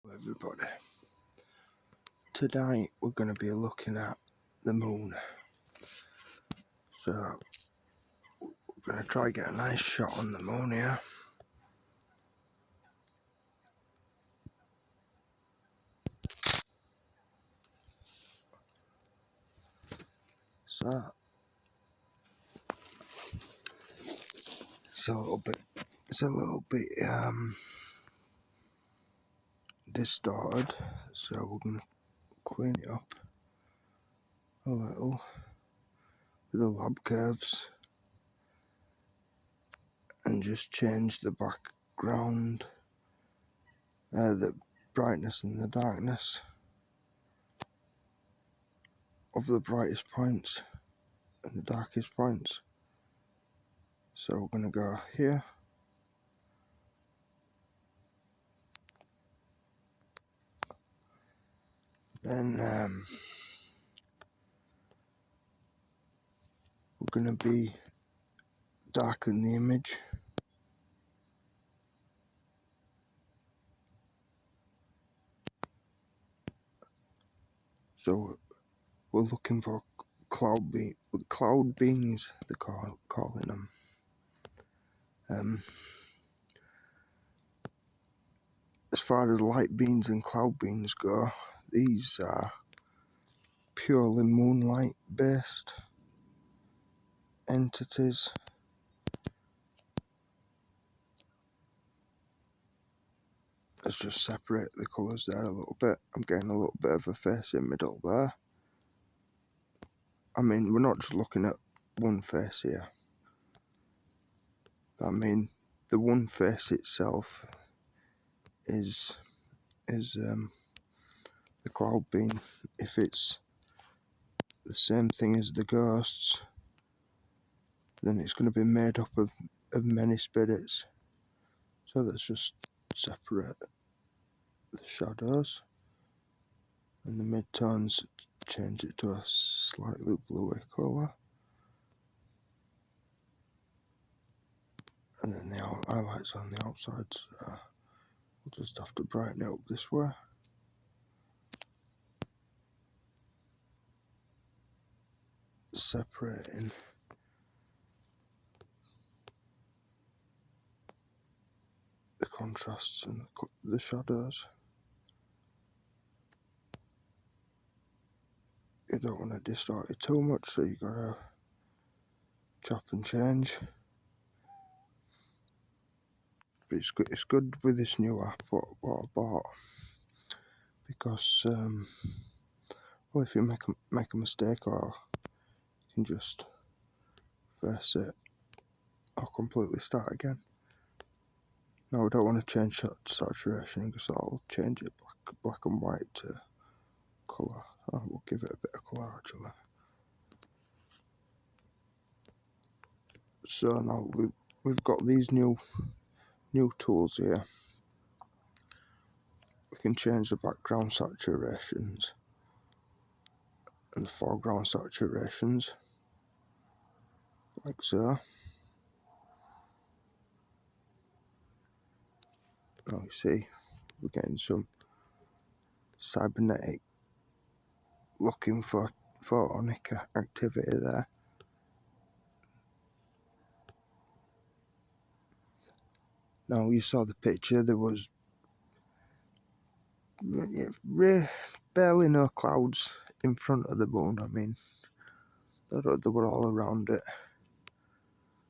Everybody, tonight we're going to be looking at the moon, so we're going to try and get a nice shot on the moon here. So it's a little bit distorted, so we're going to clean it up a little with the lab curves and just change the background, the brightness and the darkness of the brightest points and the darkest points. So we're going to go here, then we're going to be darken the image, so we're looking for cloud beings, they're calling them. As far as light beings and cloud beings go, these are purely moonlight based entities. Let's just separate the colours there a little bit. I'm getting a little bit of a face in the middle there. I mean, we're not just looking at one face here. I mean, the one face itself is the cloud being. If it's the same thing as the ghosts, then it's going to be made up of many spirits. So let's just separate the shadows and the midtones, change it to a slightly bluer colour, and then the highlights on the outside, so we'll just have to brighten it up this way. Separating the contrasts and the shadows. You don't want to distort it too much, so you gotta chop and change. But it's good with this new app what I bought, because well, if you make a mistake, or you can just face it or completely start again. No, we don't want to change saturation, because that'll change it black and white to colour. Oh, we'll give it a bit of colour actually. So now we've got these new tools here. We can change the background saturations and the foreground saturations, like so. Now you see we're getting some cybernetic looking for photonic activity there. Now you saw the picture, there was barely no clouds in front of the moon. I mean, they were all around it.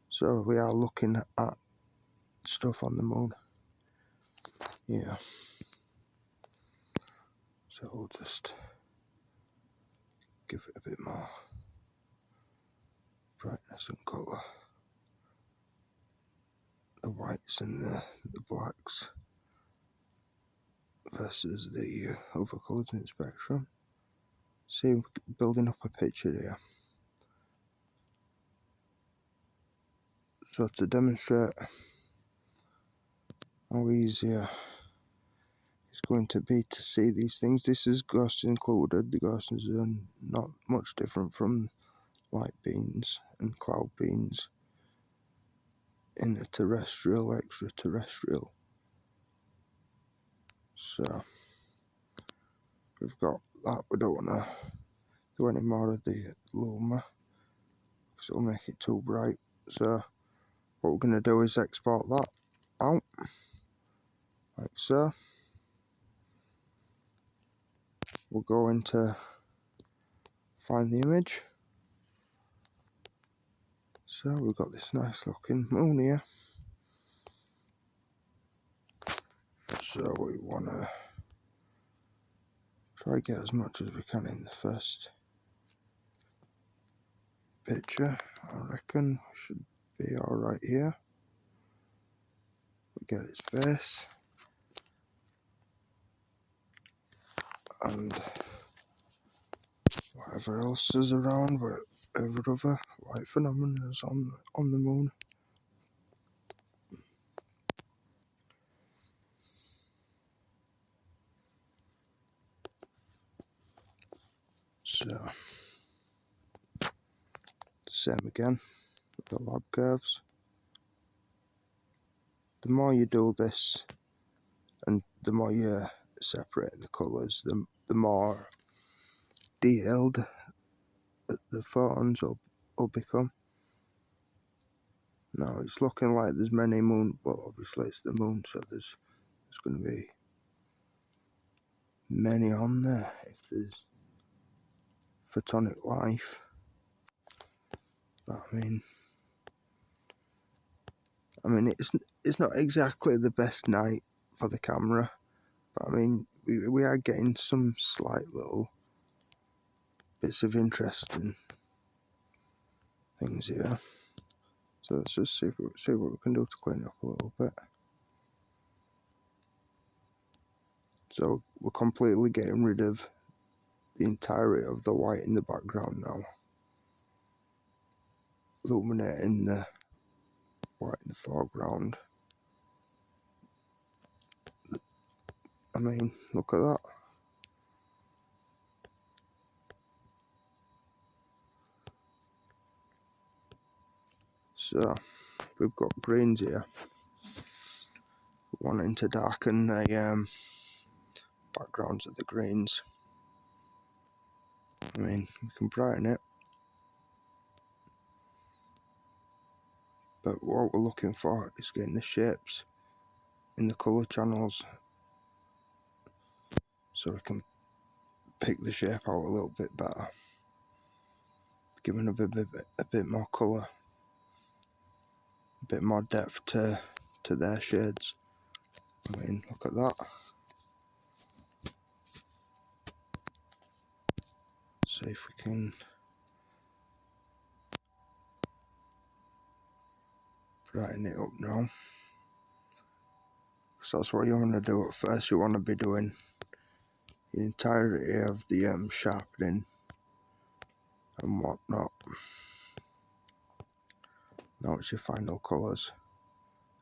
So we are looking at stuff on the moon. Yeah. So we'll just give it a bit more brightness and colour. The whites and the blacks versus the other colours in the spectrum. See, we're building up a picture here. So to demonstrate how easy it's going to be to see these things, this is ghosts included. The ghosts are not much different from light beings and cloud beings in the terrestrial, extraterrestrial. So we've got that, we don't want to do any more of the luma because it'll make it too bright. So what we're going to do is export that out like so. We'll go into find the image. So we've got this nice looking moon here. So we want to try to get as much as we can in the first picture. I reckon we should be alright here. We get its face and whatever else is around, whatever other light phenomena is on the moon. So same again with the lab curves. The more you do this and the more you separate the colours, the more detailed the photons will become. Now it's looking like there's many moon, well obviously it's the moon, so there's going to be many on there if there's photonic life. But I mean it's not exactly the best night for the camera, but I mean we are getting some slight little bits of interesting things here. So let's just see what we can do to clean it up a little bit. So we're completely getting rid of the entirety of the white in the background now, illuminating the white in the foreground. I mean, look at that. So we've got greens here, wanting to darken the backgrounds of the greens. I mean, we can brighten it, but what we're looking for is getting the shapes in the colour channels, so we can pick the shape out a little bit better, giving a bit more colour, a bit more depth to their shades. I mean, look at that. See if we can brighten it up now. So that's what you want to do at first. You want to be doing the entirety of the sharpening and whatnot. Now it's your final colours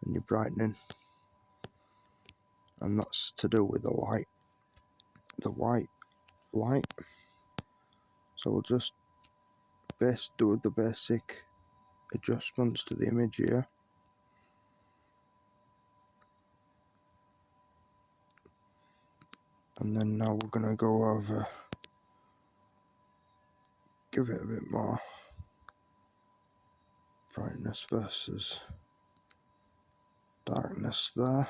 and your brightening, and that's to do with the white light. So we'll just do the basic adjustments to the image here. And then now we're going to go over, give it a bit more brightness versus darkness there.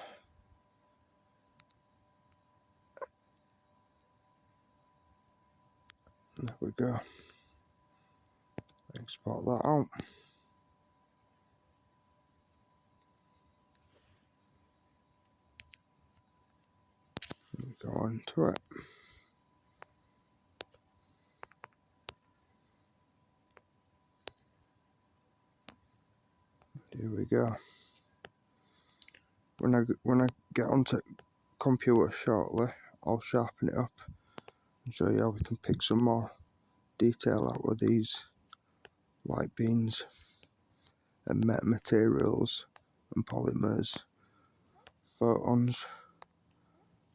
There we go. Export that out. And go on to it. Here we go. When I get onto computer shortly, I'll sharpen it up and show you how we can pick some more detail out of these light beams and metamaterials and polymers, photons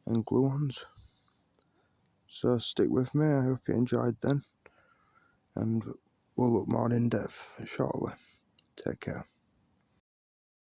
and gluons. So stick with me, I hope you enjoyed then, and we'll look more in depth shortly. Take care.